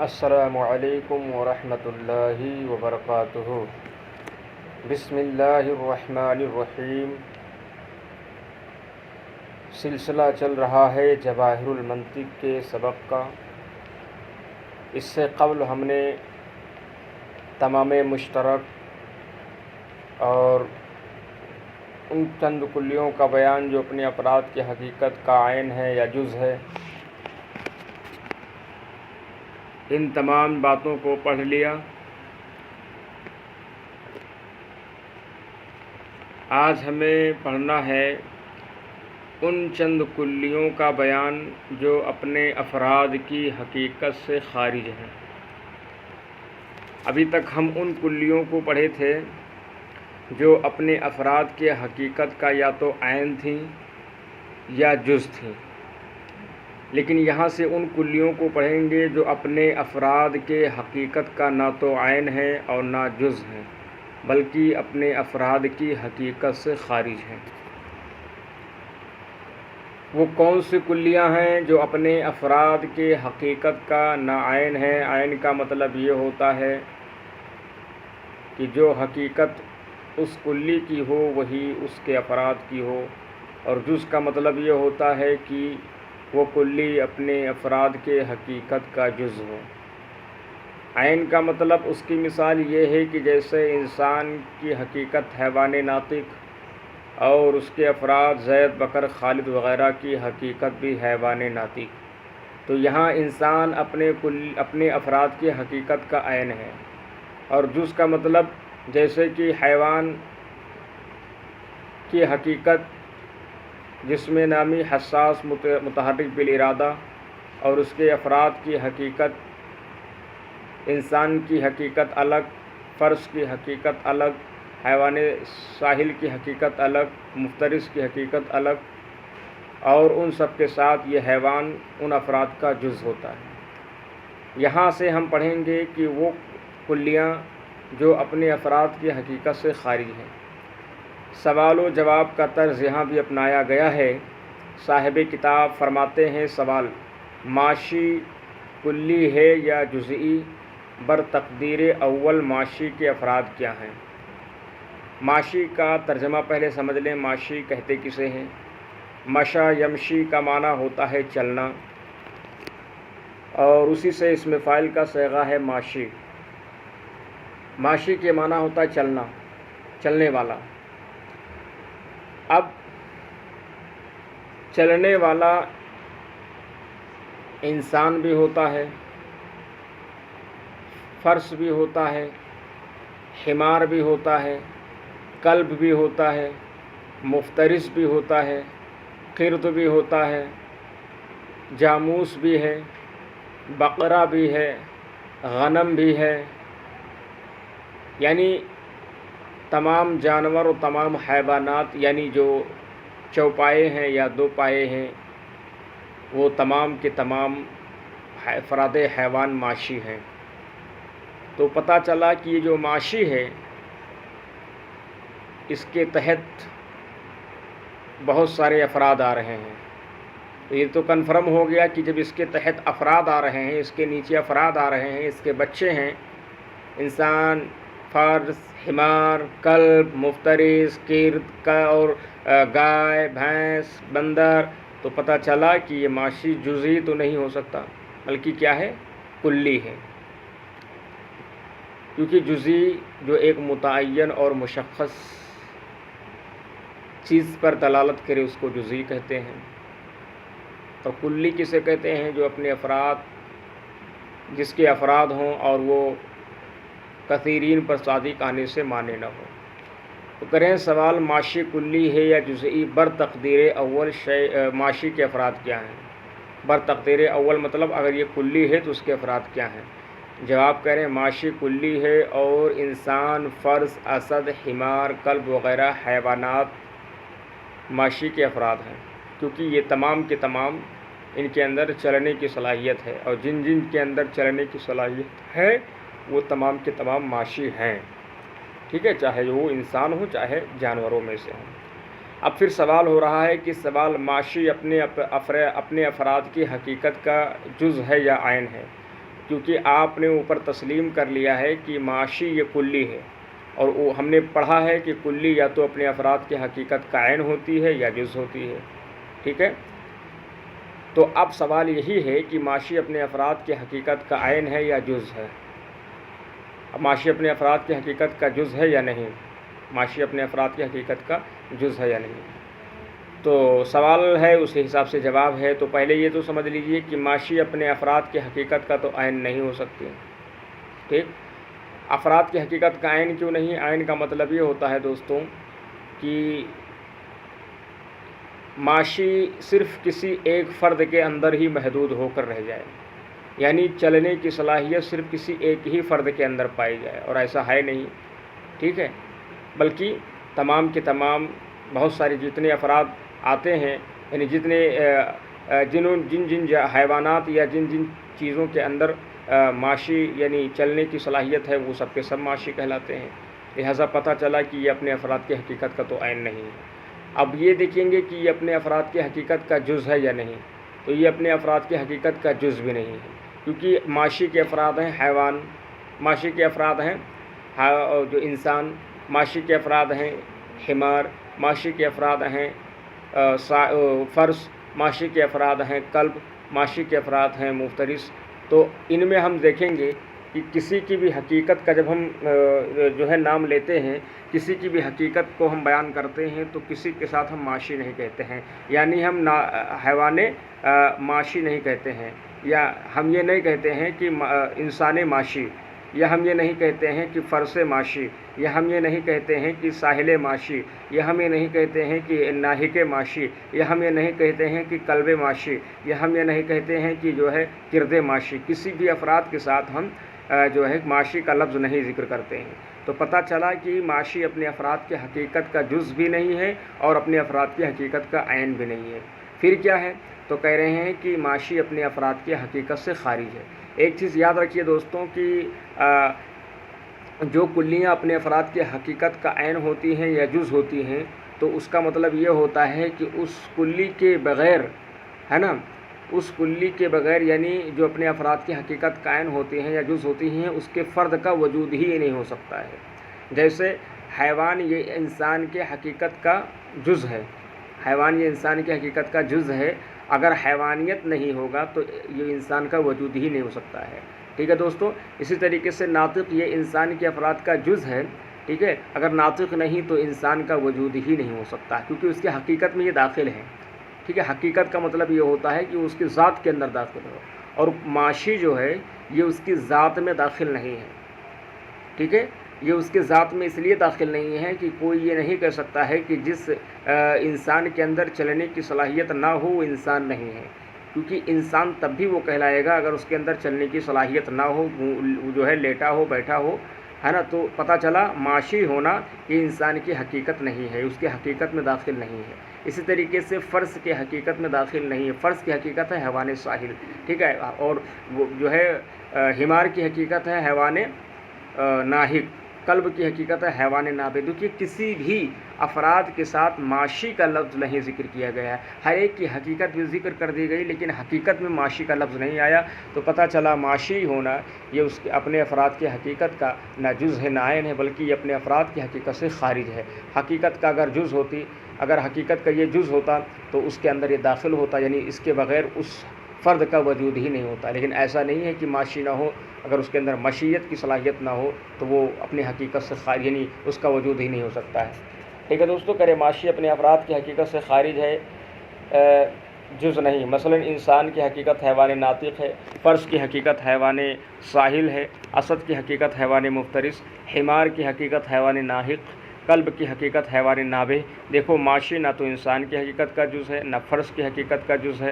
السلام علیکم ورحمۃ اللہ وبرکاتہ۔ بسم اللہ الرحمن الرحیم۔ سلسلہ چل رہا ہے جواہر المنطق کے سبق کا۔ اس سے قبل ہم نے تمام مشترک اور ان چند کلیوں کا بیان جو اپنے افراد کی حقیقت کا عین ہے یا جز ہے، ان تمام باتوں کو پڑھ لیا۔ آج ہمیں پڑھنا ہے ان چند کلیوں کا بیان جو اپنے افراد کی حقیقت سے خارج ہیں۔ ابھی تک ہم ان کلیوں کو پڑھے تھے جو اپنے افراد کے حقیقت کا یا تو عین تھیں یا جز تھیں، لیکن یہاں سے ان کلیوں کو پڑھیں گے جو اپنے افراد کے حقیقت کا نہ تو عین ہے اور نہ جز ہیں، بلکہ اپنے افراد کی حقیقت سے خارج ہیں۔ وہ کون سی کلیاں ہیں جو اپنے افراد کے حقیقت کا نہ عین ہے؟ عین کا مطلب یہ ہوتا ہے کہ جو حقیقت اس کلی کی ہو وہی اس کے افراد کی ہو، اور جز کا مطلب یہ ہوتا ہے کہ وہ کلی اپنے افراد کے حقیقت کا جز ہو۔ عین کا مطلب اس کی مثال یہ ہے کہ جیسے انسان کی حقیقت حیوان ناطق اور اس کے افراد زید، بکر، خالد وغیرہ کی حقیقت بھی حیوان ناطق، تو یہاں انسان اپنے افراد کی حقیقت کا عین ہے۔ اور جز کا مطلب جیسے کہ حیوان کی حقیقت جسم نامی حساس متحرک بالارادہ، اور اس کے افراد کی حقیقت انسان کی حقیقت الگ، فرس کی حقیقت الگ، حیوان ساحل کی حقیقت الگ، مفترس کی حقیقت الگ، اور ان سب کے ساتھ یہ حیوان ان افراد کا جز ہوتا ہے۔ یہاں سے ہم پڑھیں گے کہ وہ کلیاں جو اپنے افراد کی حقیقت سے خارج ہیں۔ سوال و جواب کا طرز یہاں بھی اپنایا گیا ہے۔ صاحب کتاب فرماتے ہیں سوال: معاشی کلی ہے یا جزئی؟ بر تقدیر اول معاشی کے افراد کیا ہیں؟ معاشی کا ترجمہ پہلے سمجھ لیں۔ معاشی کہتے کسے ہیں؟ مشا یمشی کا معنی ہوتا ہے چلنا، اور اسی سے اسم فاعل کا صیغہ ہے ماشی۔ ماشی کے معنی ہوتا ہے چلنا، چلنے والا۔ اب چلنے والا انسان بھی ہوتا ہے، فرس بھی ہوتا ہے، حمار بھی ہوتا ہے، کلب بھی ہوتا ہے، مفترس بھی ہوتا ہے، قرد بھی ہوتا ہے، جاموس بھی ہے، بقرہ بھی ہے، غنم بھی ہے، یعنی تمام جانور و تمام حیوانات، یعنی جو چوپائے ہیں یا دو پائے ہیں، وہ تمام کے تمام افراد حیوان معاشی ہیں۔ تو پتہ چلا کہ یہ جو معاشی ہے اس کے تحت بہت سارے افراد آ رہے ہیں۔ تو یہ تو کنفرم ہو گیا کہ جب اس کے تحت افراد آ رہے ہیں، اس کے نیچے افراد آ رہے ہیں، اس کے بچے ہیں، انسان، فرس، حمار، کلب، مفترس، قرد اور گائے، بھینس، بندر، تو پتہ چلا کہ یہ معاشی جزئی تو نہیں ہو سکتا، بلکہ کیا ہے؟ کلی ہے۔ کیونکہ جزئی جو ایک متعین اور مشخص چیز پر دلالت کرے اس کو جزئی کہتے ہیں، اور کلی کسے کہتے ہیں؟ جو اپنے افراد، جس کے افراد ہوں اور وہ کثیرین پر صادق آنے سے مانے نہ ہو۔ تو کریں سوال: معاشی کلی ہے یا جزئی؟ بر تقدیر اول معاشی کے افراد کیا ہیں؟ بر تقدیر اول مطلب اگر یہ کلی ہے تو اس کے افراد کیا ہیں؟ جواب کریں: معاشی کلی ہے، اور انسان، فرس، اسد، حمار، کلب وغیرہ حیوانات معاشی کے افراد ہیں، کیونکہ یہ تمام کے تمام ان کے اندر چلنے کی صلاحیت ہے، اور جن جن کے اندر چلنے کی صلاحیت ہے وہ تمام کے تمام معاشی ہیں۔ ٹھیک ہے، چاہے وہ انسان ہو چاہے جانوروں میں سے ہوں۔ اب پھر سوال ہو رہا ہے کہ سوال: معاشی اپنے افراد کی حقیقت کا جز ہے یا عین ہے؟ کیونکہ آپ نے اوپر تسلیم کر لیا ہے کہ معاشی یہ کلی ہے، اور وہ ہم نے پڑھا ہے کہ کلی یا تو اپنے افراد کی حقیقت کا عین ہوتی ہے یا جز ہوتی ہے، ٹھیک ہے؟ تو اب سوال یہی ہے کہ معاشی اپنے افراد کی حقیقت کا عین ہے یا جز ہے؟ اب معاشی اپنے افراد کی حقیقت کا جز ہے یا نہیں؟ معاشی اپنے افراد کی حقیقت کا جز ہے یا نہیں؟ تو سوال ہے، اس کے حساب سے جواب ہے۔ تو پہلے یہ تو سمجھ لیجئے کہ معاشی اپنے افراد کی حقیقت کا تو عین نہیں ہو سکتی، ٹھیک؟ افراد کی حقیقت کا عین کیوں نہیں؟ عین کا مطلب یہ ہوتا ہے دوستوں کہ معاشی صرف کسی ایک فرد کے اندر ہی محدود ہو کر رہ جائے، یعنی چلنے کی صلاحیت صرف کسی ایک ہی فرد کے اندر پائی جائے، اور ایسا ہے نہیں، ٹھیک ہے؟ بلکہ تمام کے تمام بہت سارے جتنے افراد آتے ہیں، یعنی جتنے جن حیوانات یا جن چیزوں کے اندر معاشی یعنی چلنے کی صلاحیت ہے، وہ سب کے سب معاشی کہلاتے ہیں۔ لہٰذا پتہ چلا کہ یہ اپنے افراد کی حقیقت کا تو عین نہیں ہے۔ اب یہ دیکھیں گے کہ یہ اپنے افراد کی حقیقت کا جز ہے یا نہیں، تو یہ اپنے افراد کی حقیقت کا جز بھی نہیں ہے، کیونکہ معاشی کے افراد ہیں حیوان، معاشی کے افراد ہیں جو انسان، معاشی کے افراد ہیں حمار، معاشی کے افراد ہیں فرس، معاشی کے افراد ہیں کلب، معاشی کے افراد ہیں مفترس۔ تو ان میں ہم دیکھیں گے کہ کسی کی بھی حقیقت کا جب ہم جو ہے نام لیتے ہیں، کسی کی بھی حقیقت کو ہم بیان کرتے ہیں تو کسی کے ساتھ ہم معاشی نہیں کہتے ہیں، یعنی ہم حیوان معاشی نہیں کہتے ہیں، یا ہم یہ نہیں کہتے ہیں کہ انسان معاشی، یا ہم یہ نہیں کہتے ہیں کہ فرس معاشی، یا ہم یہ نہیں کہتے ہیں کہ ساحل معاشی، یا ہم یہ نہیں کہتے ہیں کہ ناہک معاشی، یا ہم یہ نہیں کہتے ہیں کہ کلب معاشی، یا ہم یہ نہیں کہتے ہیں کہ جو ہے کرد معاشی۔ کسی بھی افراد کے ساتھ ہم جو ہے معاشی کا لفظ نہیں ذکر کرتے ہیں۔ تو پتہ چلا کہ معاشی اپنے افراد کی حقیقت کا جز بھی نہیں ہے اور اپنے افراد کی حقیقت کا عین بھی نہیں ہے۔ پھر کیا ہے؟ تو کہہ رہے ہیں کہ معاشی اپنے افراد کی حقیقت سے خارج ہے۔ ایک چیز یاد رکھیے دوستوں کہ جو کلیاں اپنے افراد کی حقیقت کا عین ہوتی ہیں یا جز ہوتی ہیں، تو اس کا مطلب یہ ہوتا ہے کہ اس کلی کے بغیر، ہے نا، اس کلی کے بغیر یعنی جو اپنے افراد کی حقیقت کا عین ہوتے ہیں یا جز ہوتی ہیں، اس کے فرد کا وجود ہی نہیں ہو سکتا ہے۔ جیسے حیوان یہ انسان کے حقیقت کا جز ہے، حیوان یہ انسان کی حقیقت کا جز ہے، اگر حیوانیت نہیں ہوگا تو یہ انسان کا وجود ہی نہیں ہو سکتا ہے، ٹھیک ہے دوستو؟ اسی طریقے سے ناطق یہ انسان کے افراد کا جز ہے، ٹھیک ہے؟ اگر ناطق نہیں تو انسان کا وجود ہی نہیں ہو سکتا، کیونکہ اس کی حقیقت میں یہ داخل ہے، ٹھیک ہے؟ حقیقت کا مطلب یہ ہوتا ہے کہ اس کی ذات کے اندر داخل ہو، اور معاشی جو ہے یہ اس کی ذات میں داخل نہیں ہے، ٹھیک ہے؟ یہ اس کے ذات میں اس لیے داخل نہیں ہے کہ کوئی یہ نہیں کہہ سکتا ہے کہ جس انسان کے اندر چلنے کی صلاحیت نہ ہو وہ انسان نہیں ہے، کیونکہ انسان تب بھی وہ کہلائے گا اگر اس کے اندر چلنے کی صلاحیت نہ ہو، وہ جو ہے لیٹا ہو بیٹھا ہو، ہے نا؟ تو پتہ چلا معاشی ہونا یہ انسان کی حقیقت نہیں ہے، اس کی حقیقت میں داخل نہیں ہے۔ اسی طریقے سے فرس کی حقیقت میں داخل نہیں ہے، فرس کی حقیقت ہے حیوان ساحل، ٹھیک ہے؟ اور وہ جو ہے حمار کی حقیقت ہے حیوان ناہک، کلب کی حقیقت ہے حیوان نابے۔ دیکھیے کسی بھی افراد کے ساتھ معاشی کا لفظ نہیں ذکر کیا گیا ہے، ہر ایک کی حقیقت بھی ذکر کر دی گئی لیکن حقیقت میں معاشی کا لفظ نہیں آیا، تو پتہ چلا معاشی ہونا یہ اس کے اپنے افراد کی حقیقت کا نہ جز ہے نہ عین ہے، بلکہ یہ اپنے افراد کی حقیقت سے خارج ہے۔ حقیقت کا اگر جز ہوتی، اگر حقیقت کا یہ جز ہوتا تو اس کے اندر یہ داخل ہوتا، یعنی اس کے بغیر اس فرد کا وجود ہی نہیں ہوتا، لیکن ایسا نہیں ہے کہ معاشی نہ ہو، اگر اس کے اندر مشیت کی صلاحیت نہ ہو تو وہ اپنی حقیقت سے خارج، یعنی اس کا وجود ہی نہیں ہو سکتا ہے، ٹھیک ہے دوستو؟ کرے معاشی اپنے افراد کی حقیقت سے خارج ہے، جز نہیں۔ مثلا انسان کی حقیقت حیوان ناطق ہے، فرس کی حقیقت حیوان ساحل ہے، اسد کی حقیقت حیوان مفترس، حمار کی حقیقت حیوان ناہق، کلب کی حقیقت حیوان نابہ۔ دیکھو معاشی نہ تو انسان کی حقیقت کا جز ہے، نہ فرس کی حقیقت کا جز ہے،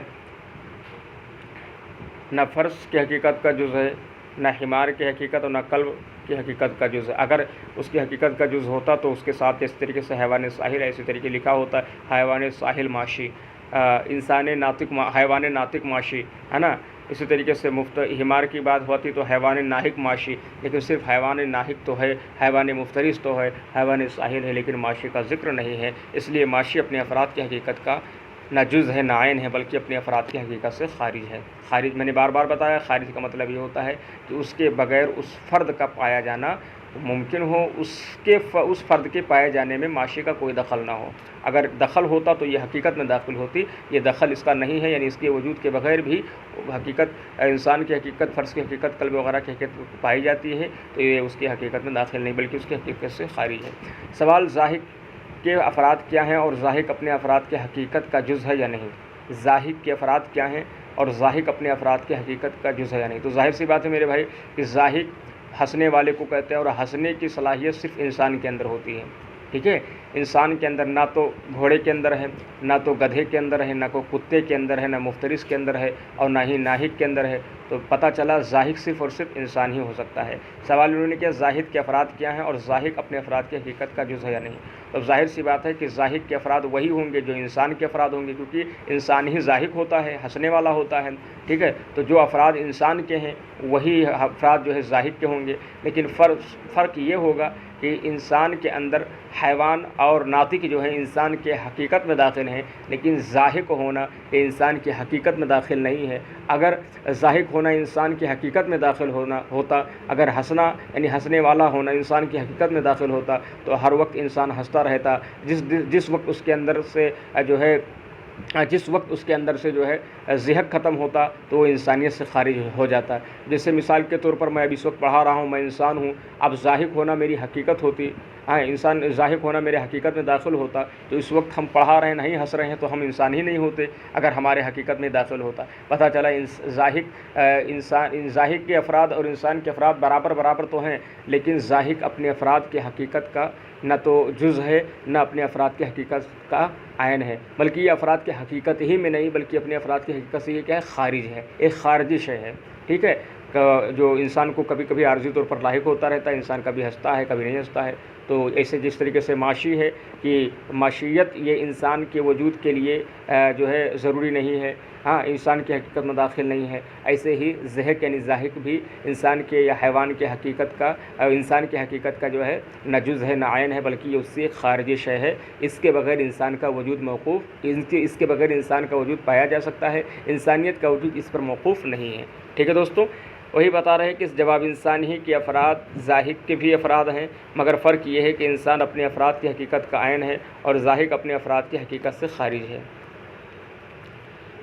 نہ فرس کی حقیقت کا جز ہے، نہ حمار کی حقیقت اور نہ کلب کی حقیقت کا جز ہے۔ اگر اس کی حقیقت کا جز ہوتا تو اس کے ساتھ اس طریقے سے حیوان ساحل ہے، اسی طریقے لکھا ہوتا ہے حیوان ساحل معاشی، انسان ناطق حیوان ناطق معاشی، ہے نا؟ اسی طریقے سے حمار کی بات ہوتی تو حیوان ناہق معاشی، لیکن صرف حیوان ناہق تو ہے، حیوان مفترس تو ہے، حیوان ساحل ہے، لیکن معاشی کا ذکر نہیں ہے۔ اس لیے معاشی اپنے افراد کی حقیقت کا نہ جز ہے نہ عین ہے، بلکہ اپنے افراد کی حقیقت سے خارج ہے۔ خارج میں نے بار بار بتایا، خارج کا مطلب یہ ہوتا ہے کہ اس کے بغیر اس فرد کا پایا جانا ممکن ہو، اس فرد کے پائے جانے میں معاشی کا کوئی دخل نہ ہو۔ اگر دخل ہوتا تو یہ حقیقت میں داخل ہوتی، یہ دخل اس کا نہیں ہے، یعنی اس کے وجود کے بغیر بھی حقیقت، انسان کی حقیقت، فرض کی حقیقت، قلب وغیرہ کی حقیقت پائی جاتی ہے، تو یہ اس کی حقیقت میں داخل نہیں بلکہ اس کی حقیقت سے خارج ہے۔ سوال ذاہق کے افراد کیا ہیں اور ذاہق اپنے افراد کی حقیقت کا جز ہے یا نہیں؟ ذاہق کے افراد کیا ہیں اور ذاہق اپنے افراد کی حقیقت کا جز ہے یا نہیں؟ تو ظاہر سی بات ہے میرے بھائی کہ ذاہق ہنسنے والے کو کہتے ہیں، اور ہنسنے کی صلاحیت صرف انسان کے اندر ہوتی ہے، ٹھیک ہے؟ انسان کے اندر نہ تو گھوڑے کے اندر ہے، نہ تو گدھے کے اندر ہے، نہ کوئی کتے کے اندر ہے، نہ مفترس کے اندر ہے، اور نہ ہی ناہق کے اندر ہے۔ تو پتہ چلا ذاہق صرف اور صرف انسان ہی ہو سکتا ہے۔ سوال انہوں نے کیا ذاہق کے افراد کیا ہیں اور ذاہق اپنے افراد کی حقیقت کا جز ہے یا نہیں؟ تو ظاہر سی بات ہے کہ ذاہق کے افراد وہی ہوں گے جو انسان کے افراد ہوں گے، کیونکہ انسان ہی ذاہق ہوتا ہے، ہنسنے والا ہوتا ہے، ٹھیک ہے؟ تو جو افراد انسان کے ہیں وہی افراد جو ہے ذاہق کے ہوں گے، لیکن فرق یہ ہوگا کہ انسان کے اندر حیوان اور ناطق جو ہے انسان کے حقیقت میں داخل ہیں، لیکن ذاہق ہونا یہ انسان کی حقیقت میں داخل نہیں ہے۔ اگر ذاہق ہونا انسان کی حقیقت میں داخل ہوتا، اگر ہنسنا یعنی ہنسنے والا ہونا انسان کی حقیقت میں داخل ہوتا تو ہر وقت انسان ہنستا رہتا، جس وقت اس کے اندر سے جو ہے ذہق ختم ہوتا تو وہ انسانیت سے خارج ہو جاتا۔ جیسے مثال کے طور پر میں ابھی اس وقت پڑھا رہا ہوں، میں انسان ہوں، اب ذاہق ہونا میری حقیقت ہوتی، انسان ذاہق ہونا میرے حقیقت میں داخل ہوتا تو اس وقت ہم پڑھا رہے ہیں نہیں ہنس رہے ہیں تو ہم انسان ہی نہیں ہوتے اگر ہمارے حقیقت میں داخل ہوتا۔ پتہ چلا ذاہق کے افراد اور انسان کے افراد برابر تو ہیں، لیکن ذاہق اپنے افراد کی حقیقت کا نہ تو جز ہے نہ اپنے افراد کی حقیقت کا عین ہے، بلکہ یہ افراد کی حقیقت ہی میں نہیں بلکہ اپنے افراد کی حقیقت سے یہ کیا ہے؟ خارج ہے، ایک خارجی شے ہے، ٹھیک ہے؟ جو انسان کو کبھی کبھی عارضی طور پر لاحق ہوتا رہتا ہے، انسان کبھی ہنستا ہے کبھی نہیں ہنستا ہے۔ تو ایسے جس طریقے سے معاشی ہے کہ معیشت یہ انسان کے وجود کے لیے جو ہے ضروری نہیں ہے، انسان کی حقیقت میں داخل نہیں ہے، ایسے ہی ذہق یعنی ذاہق بھی انسان کے یا حیوان کے حقیقت کا، انسان کی حقیقت کا جو ہے نہ جز ہے نہ عین ہے بلکہ یہ اس سے ایک خارجی شے ہے۔ اس کے بغیر انسان کا وجود موقوف، اس کے بغیر انسان کا وجود پایا جا سکتا ہے، انسانیت کا وجود اس پر موقوف نہیں ہے، ٹھیک ہے دوستو؟ وہی بتا رہے ہیں کہ اس جواب انسان ہی کے افراد ذاہق کے بھی افراد ہیں، مگر فرق یہ ہے کہ انسان اپنے افراد کی حقیقت کا عین ہے اور ذاہق اپنے افراد کی حقیقت سے خارج ہے۔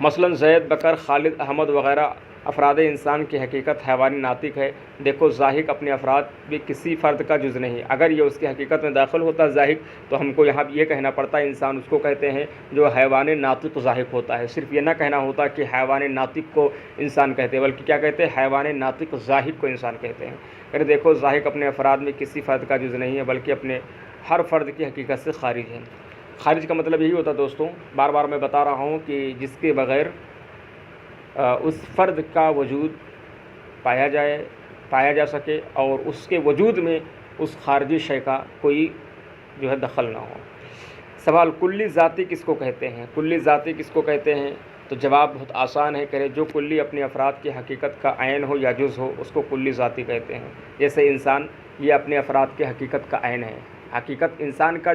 مثلا زید، بکر، خالد، احمد وغیرہ افراد انسان کی حقیقت حیوانی ناطق ہے۔ دیکھو ذاہق اپنے افراد بھی کسی فرد کا جز نہیں، اگر یہ اس کی حقیقت میں داخل ہوتا ذاہق تو ہم کو یہاں یہ کہنا پڑتا انسان اس کو کہتے ہیں جو حیوان ناطق ذاہق ہوتا ہے، صرف یہ نہ کہنا ہوتا کہ حیوان ناطق کو انسان کہتے ہیں، بلکہ کیا کہتے ہیں؟ حیوان ناطق ذاہق کو انسان کہتے ہیں۔ اگر دیکھو ذاہق اپنے افراد میں کسی فرد کا جز نہیں ہے بلکہ اپنے ہر فرد کی حقیقت سے خارج ہے۔ خارج کا مطلب یہی ہوتا دوستوں، بار بار میں بتا رہا ہوں کہ جس کے بغیر اس فرد کا وجود پایا جا سکے اور اس کے وجود میں اس خارجی شے کا کوئی جو ہے دخل نہ ہو۔ سوال کلی ذاتی کس کو کہتے ہیں؟ کلی ذاتی کس کو کہتے ہیں؟ تو جواب بہت آسان ہے، کرے جو کلی اپنے افراد کی حقیقت کا عین ہو یا جز ہو اس کو کلی ذاتی کہتے ہیں۔ جیسے انسان یہ اپنے افراد کی حقیقت کا عین ہے، حقیقت انسان کا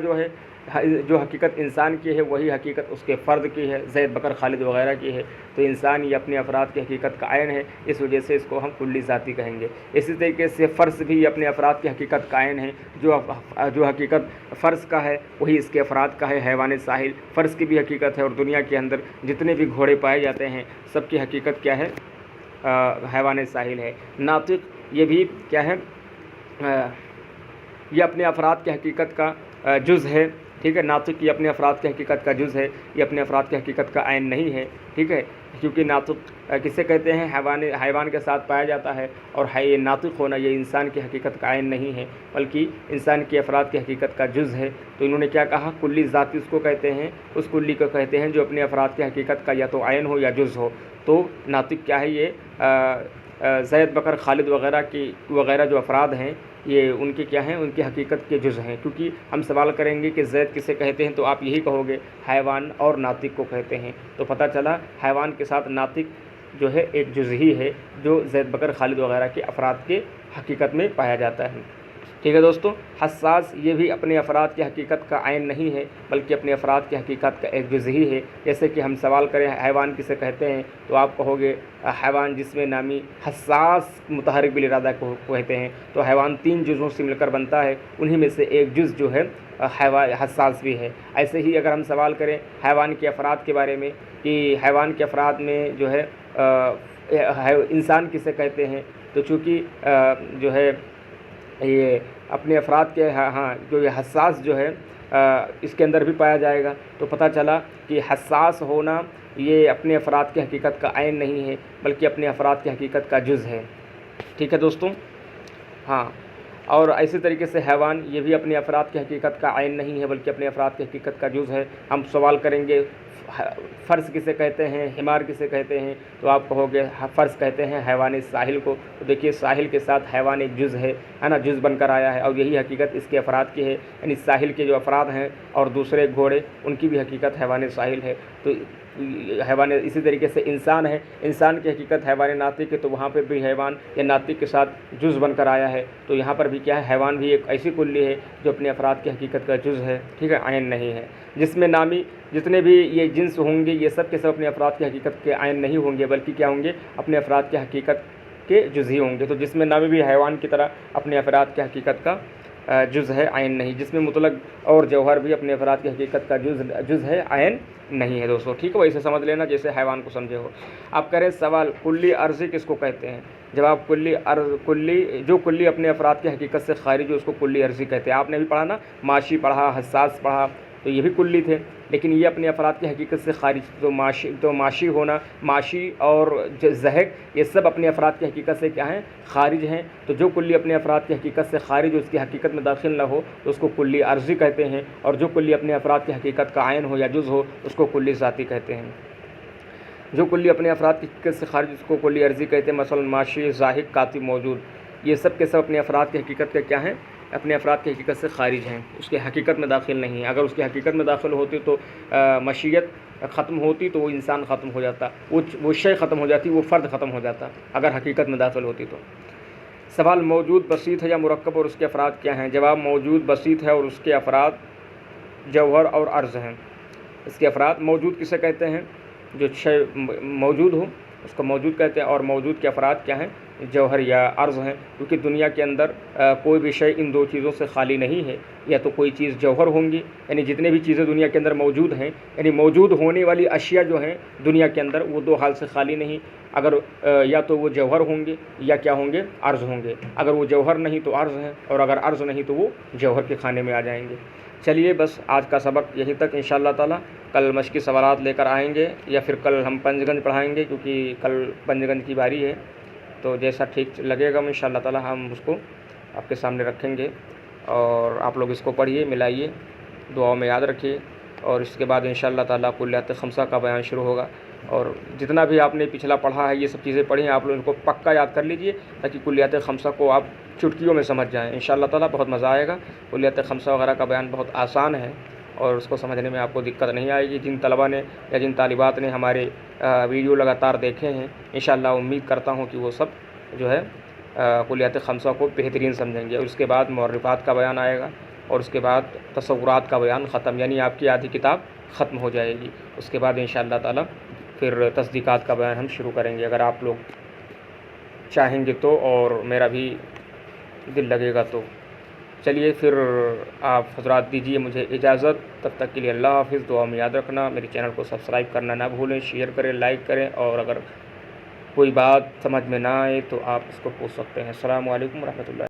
جو حقیقت انسان کی ہے وہی حقیقت اس کے فرد کی ہے، زید، بکر، خالد وغیرہ کی ہے، تو انسان یہ اپنے افراد کی حقیقت کا عین ہے، اس وجہ سے اس کو ہم کلی ذاتی کہیں گے۔ اسی طریقے سے فرض بھی اپنے افراد کی حقیقت کا عین ہے، جو حقیقت فرض کا ہے وہی اس کے افراد کا ہے۔ حیوان ساحل فرض کی بھی حقیقت ہے، اور دنیا کے اندر جتنے بھی گھوڑے پائے جاتے ہیں سب کی حقیقت کیا ہے؟ حیوان ساحل ہے۔ ناطق یہ بھی کیا ہے؟ یہ اپنے افراد کی حقیقت کا جز ہے، ٹھیک ہے؟ ناطق یہ اپنے افراد کی حقیقت کا جز ہے، یہ اپنے افراد کی حقیقت کا عین نہیں ہے، ٹھیک ہے؟ کیونکہ ناطق کسے کہتے ہیں؟ حیوان کے ساتھ پایا جاتا ہے، اور یہ ناطق ہونا یہ انسان کی حقیقت کا عین نہیں ہے بلکہ انسان کے افراد کی حقیقت کا جز ہے۔ تو انہوں نے کیا کہا؟ کلی ذاتی اس کو کہتے ہیں، اس کلی کو کہتے ہیں جو اپنے افراد کی حقیقت کا یا تو عین ہو یا جز ہو۔ تو ناطق کیا ہے؟ یہ زید، بکر، خالد وغیرہ جو افراد ہیں یہ ان کے کیا ہیں؟ ان کی حقیقت کے جز ہیں۔ کیونکہ ہم سوال کریں گے کہ زید کسے کہتے ہیں تو آپ یہی کہو گے حیوان اور ناطق کو کہتے ہیں، تو پتہ چلا حیوان کے ساتھ ناطق جو ہے ایک جز ہی ہے جو زید، بکر، خالد وغیرہ کے افراد کے حقیقت میں پایا جاتا ہے۔ ٹھیک ہے دوستوں، حساس یہ بھی اپنے افراد کی حقیقت کا عین نہیں ہے بلکہ اپنے افراد کی حقیقت کا ایک جز ہی ہے۔ جیسے کہ ہم سوال کریں حیوان کسے کہتے ہیں، تو آپ کہو گے حیوان جسم نامی حساس متحرک بالارادہ کو کہتے ہیں۔ تو حیوان 3 جزوں سے مل کر بنتا ہے، انہی میں سے ایک جز جو ہے حیوان حساس بھی ہے۔ ایسے ہی اگر ہم سوال کریں حیوان کے افراد کے بارے میں کہ حیوان کے افراد میں جو ہے انسان کسے کہتے ہیں، تو چونکہ جو ہے یہ اپنے افراد کے جو یہ حساس جو ہے اس کے اندر بھی پایا جائے گا، تو پتہ چلا کہ حساس ہونا یہ اپنے افراد کی حقیقت کا عین نہیں ہے بلکہ اپنے افراد کی حقیقت کا جز ہے۔ ٹھیک ہے دوستوں، اور اسی طریقے سے حیوان یہ بھی اپنے افراد کی حقیقت کا عین نہیں ہے بلکہ اپنے افراد کی حقیقت کا جز ہے۔ ہم سوال کریں گے فرس کسے کہتے ہیں، حمار کسے کہتے ہیں، تو آپ کہو گے فرس کہتے ہیں حیوان ساحل کو۔ تو دیکھیے ساحل کے ساتھ حیوان ایک جز ہے نا، جز بن کر آیا ہے، اور یہی حقیقت اس کے افراد کی ہے، یعنی ساحل کے جو افراد ہیں اور دوسرے گھوڑے ان کی بھی حقیقت حیوان ساحل ہے۔ تو حیوان اسی طریقے سے انسان ہے، انسان کی حقیقت حیوان ناطق ہے، تو وہاں پہ بھی حیوان یا ناطق کے ساتھ جز بن کر آیا ہے۔ تو یہاں پر بھی کیا ہے، حیوان بھی ایک ایسی کلی ہے جو اپنے افراد کی حقیقت کا جز ہے، ٹھیک ہے، عین نہیں ہے۔ جس میں نامی جتنے بھی یہ جنس ہوں گے یہ سب کے سب اپنے افراد کی حقیقت کے عین نہیں ہوں گے بلکہ کیا ہوں گے، اپنے افراد کی حقیقت کے جز ہی ہوں گے۔ تو جس میں نامی بھی حیوان کی طرح اپنے افراد کی حقیقت کا جز ہے، عین نہیں۔ جس میں مطلق اور جوہر بھی اپنے افراد کی حقیقت کا جز ہے، عین نہیں ہے دوستوں، ٹھیک ہے، ویسے سمجھ لینا جیسے حیوان کو سمجھے ہو۔ اب کریں سوال کلی عرضی کس کو کہتے ہیں؟ جواب جو کلی اپنے افراد کی حقیقت سے خارج ہو اس کو کلی عرضی کہتے ہیں۔ آپ نے بھی پڑھا نا، معاشی پڑھا، حساس پڑھا، تو یہ بھی کلی تھے لیکن یہ اپنے افراد کی حقیقت سے خارج، تو معاشی ہونا، معاشی اور زہق یہ سب اپنے افراد کی حقیقت سے کیا ہیں، خارج ہیں۔ تو جو کلی اپنے افراد کی حقیقت سے خارج ہو، اس کی حقیقت میں داخل نہ ہو تو اس کو کلی عرضی کہتے ہیں، اور جو کلی اپنے افراد کی حقیقت کا عین ہو یا جز ہو اس کو کلی ذاتی کہتے ہیں۔ جو کلی اپنے افراد کی حقیقت سے خارج اس کو کلی عرضی کہتے ہیں، مثلا معاشی، زاہق، کاتب، موجود، یہ سب کے سب اپنے افراد کی حقیقت کے کیا ہیں، اپنے افراد کی حقیقت سے خارج ہیں، اس کی حقیقت میں داخل نہیں ہیں۔ اگر اس کی حقیقت میں داخل ہوتی تو مشیت ختم ہوتی تو وہ انسان ختم ہو جاتا، وہ شے ختم ہو جاتی، وہ فرد ختم ہو جاتا اگر حقیقت میں داخل ہوتی تو۔ سوال موجود بسیط ہے یا مرکب اور اس کے افراد کیا ہیں؟ جواب موجود بسیط ہے اور اس کے افراد جوہر اور عرض ہیں۔ اس کے افراد موجود کسے کہتے ہیں؟ جو شے موجود ہو اس کو موجود کہتے ہیں، اور موجود کے افراد کیا ہیں؟ جوہر یا عرض ہیں، کیونکہ دنیا کے اندر کوئی بھی شے ان دو چیزوں سے خالی نہیں ہے، یا تو کوئی چیز جوہر ہوں گی، یعنی جتنے بھی چیزیں دنیا کے اندر موجود ہیں، یعنی موجود ہونے والی اشیاء جو ہیں دنیا کے اندر وہ دو حال سے خالی نہیں، اگر یا تو وہ جوہر ہوں گے یا کیا ہوں گے، عرض ہوں گے۔ اگر وہ جوہر نہیں تو عرض ہیں، اور اگر عرض نہیں تو وہ جوہر کے کھانے میں آ جائیں گے۔ چلیے بس آج کا سبق یہیں تک، انشاءاللہ تعالیٰ کل مشقی سوالات لے کر آئیں گے، یا پھر کل ہم پنج گنج پڑھائیں گے کیونکہ کل پنج گنج کی باری ہے، تو جیسا ٹھیک لگے گا انشاءاللہ تعالیٰ ہم اس کو آپ کے سامنے رکھیں گے، اور آپ لوگ اس کو پڑھیے، ملائیے، دعاؤں میں یاد رکھیے، اور اس کے بعد انشاءاللہ تعالیٰ کلیات خمسہ کا بیان شروع ہوگا، اور جتنا بھی آپ نے پچھلا پڑھا ہے یہ سب چیزیں پڑھی ہیں آپ لوگ ان کو پکا یاد کر لیجئے تاکہ کلیات خمسہ کو آپ چٹکیوں میں سمجھ جائیں۔ انشاءاللہ تعالیٰ بہت مزہ آئے گا، کلیات خمسہ وغیرہ کا بیان بہت آسان ہے اور اس کو سمجھنے میں آپ کو دقت نہیں آئے گی۔ جن طلبہ نے یا جن طالبات نے ہمارے ویڈیو لگاتار دیکھے ہیں، انشاءاللہ امید کرتا ہوں کہ وہ سب جو ہے کلیات خمسہ کو بہترین سمجھیں گے، اور اس کے بعد معرفات کا بیان آئے گا، اور اس کے بعد تصورات کا بیان ختم، یعنی آپ کی آدھی کتاب ختم ہو جائے گی۔ اس کے بعد انشاءاللہ تعالیٰ پھر تصدیقات کا بیان ہم شروع کریں گے، اگر آپ لوگ چاہیں گے تو اور میرا بھی دل لگے گا تو۔ چلیے پھر آپ حضرات دیجیے مجھے اجازت، تب تک کے لیے اللہ حافظ، دعا میں یاد رکھنا، میرے چینل کو سبسکرائب کرنا نہ بھولیں، شیئر کریں، لائک کریں، اور اگر کوئی بات سمجھ میں نہ آئے تو آپ اس کو پوچھ سکتے ہیں۔ السلام علیکم ورحمۃ اللہ۔